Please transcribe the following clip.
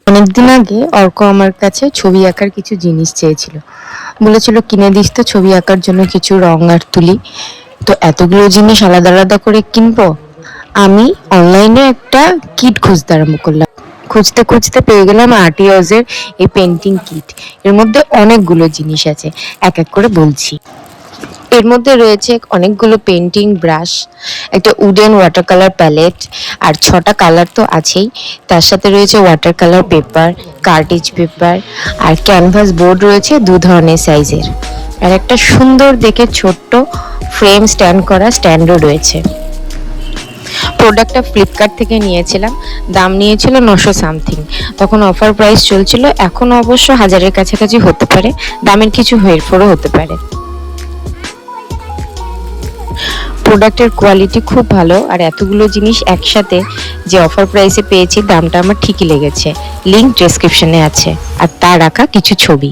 অনেকদিন আগে অর্ক আমার কাছে ছবি আঁকার কিছু জিনিস চেয়েছিল, বলেছিল কিনে দিস তো ছবি আঁকার জন্য কিছু রং আর তুলি। তো এতগুলো জিনিস আলাদা আলাদা করে কিনবো? আমি অনলাইনে একটা কিট খুঁজতে আরম্ভ করলাম। খুঁজতে খুঁজতে পেয়ে গেলাম আর্টিয়াজের এই পেন্টিং কিট। এর মধ্যে অনেকগুলো জিনিস আছে, এক এক করে বলছি। এর মধ্যে রয়েছে অনেকগুলো পেন্টিং ব্রাশ, একটা উডেন ওয়াটার কালার প্যালেট, আর 6টা কালার তো আছেই। তার সাথে রয়েছে water colour paper, cartridge paper, আর ক্যানভাস বোর্ড রয়েছে 2 ধরনের সাইজের। আর একটা সুন্দর দেখে ছোট্ট ফ্রেম স্ট্যান্ড করা স্ট্যান্ডও রয়েছে। প্রোডাক্টটা ফ্লিপকার্ট থেকে নিয়েছিলাম, দাম নিয়েছিল 900 সামথিং। তখন অফার প্রাইস চলছিল, এখন অবশ্য 1000-এর কাছাকাছি হতে পারে, দামের কিছু হেরফেরও হতে পারে। প্রোডাক্টের কোয়ালিটি খুব ভালো, আর এতগুলো জিনিস একসাথে যে অফার প্রাইসে পেয়েছি, দামটা আমার ঠিকই লেগেছে। লিংক ডেসক্রিপশনে আছে, আর তার রাখা কিছু ছবি।